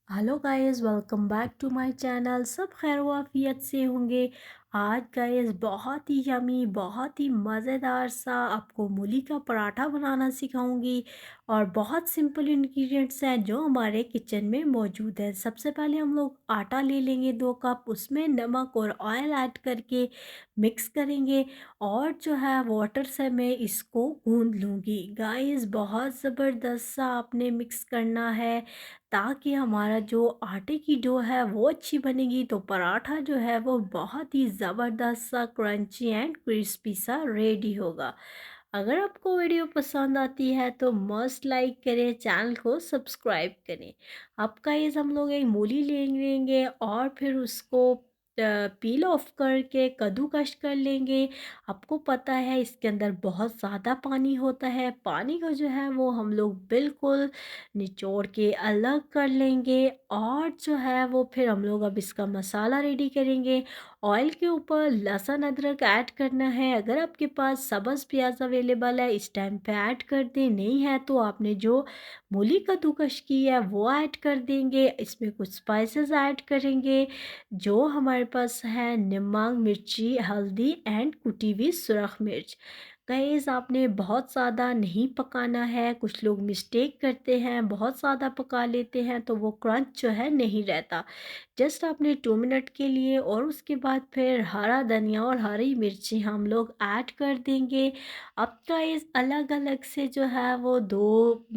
Hello guys, welcome back to my channel. सब खैर वाफियत से होंगे। आज गाइस बहुत ही यमी, बहुत ही मज़ेदार सा आपको मूली का पराठा बनाना सिखाऊंगी। और बहुत सिंपल इंग्रेडिएंट्स हैं जो हमारे किचन में मौजूद है। सबसे पहले हम लोग आटा ले लेंगे 2 कप, उसमें नमक और ऑयल ऐड करके मिक्स करेंगे। और जो है वाटर से मैं इसको गूंद लूँगी। गाइस बहुत ज़बरदस्त सा आपने मिक्स करना है ताकि हमारा जो आटे की डो है वो अच्छी बनेगी, तो पराठा जो है वो बहुत ही ज़बरदस्त सा क्रंची एंड क्रिस्पी सा रेडी होगा। अगर आपको वीडियो पसंद आती है तो मस्ट लाइक करें, चैनल को सब्सक्राइब करें। आपका ये हम लोग एक मूली ले लेंगे और फिर उसको पील ऑफ करके कद्दूकस कर लेंगे। आपको पता है इसके अंदर बहुत ज़्यादा पानी होता है। पानी को जो है वो हम लोग बिल्कुल निचोड़ के अलग कर लेंगे। और जो है वो फिर हम लोग अब इसका मसाला रेडी करेंगे। ऑयल के ऊपर लहसुन अदरक ऐड करना है। अगर आपके पास सब्ज़ प्याज अवेलेबल है इस टाइम पे ऐड कर दें, नहीं है तो आपने जो मूली कद्दूकस की है वो ऐड कर देंगे। इसमें कुछ स्पाइसेस ऐड करेंगे जो हमारे पास है, नमक, मिर्ची, हल्दी एंड कुटी हुई सुरख मिर्च। गाइस आपने बहुत ज़्यादा नहीं पकाना है। कुछ लोग मिस्टेक करते हैं, बहुत ज़्यादा पका लेते हैं तो वो क्रंच जो है नहीं रहता। जस्ट आपने 2 मिनट के लिए, और उसके बाद फिर हरा धनिया और हरी मिर्ची हम लोग ऐड कर देंगे। अब गाइस अलग अलग से जो है वो दो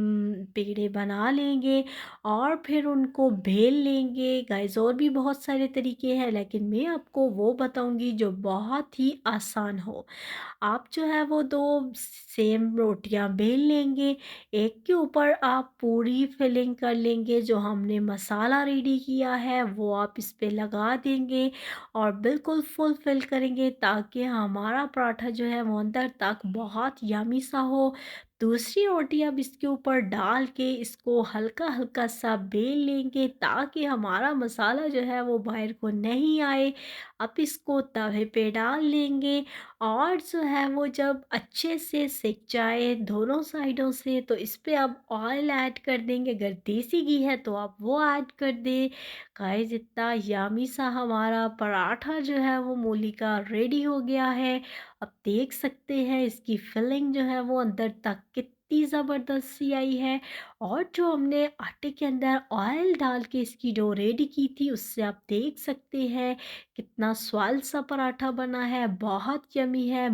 पेड़े बना लेंगे और फिर उनको बेल लेंगे। गाइस और भी बहुत सारे तरीके हैं लेकिन मैं आपको वो बताऊंगी जो बहुत ही आसान हो। आप जो है वो 2 सेम रोटियां बेल लेंगे। एक के ऊपर आप पूरी फिलिंग कर लेंगे, जो हमने मसाला रेडी किया है वो आप इस पे लगा देंगे और बिल्कुल फुल फिल करेंगे ताकि हमारा पराठा जो है वो अंदर तक बहुत यमी सा हो। दूसरी रोटी अब इसके ऊपर डाल के इसको हल्का हल्का सा बेल लेंगे ताकि हमारा मसाला जो है वो बाहर को नहीं आए। अब इसको तवे पे डाल लेंगे और जो है वो जब अच्छे से सिक जाए दोनों साइडों से तो इस पे आप ऑयल ऐड कर देंगे। अगर देसी घी है तो आप वो ऐड कर दें। गाइस इतना यामी सा हमारा पराठा जो है वो मूली का रेडी हो गया है। अब देख सकते हैं इसकी फिलिंग जो है वो अंदर तक कितनी ज़बरदस्त सी आई है। और जो हमने आटे के अंदर ऑयल डाल के इसकी डो रेडी की थी उससे आप देख सकते हैं कितना स्वाद सा पराठा बना है, बहुत यमी है।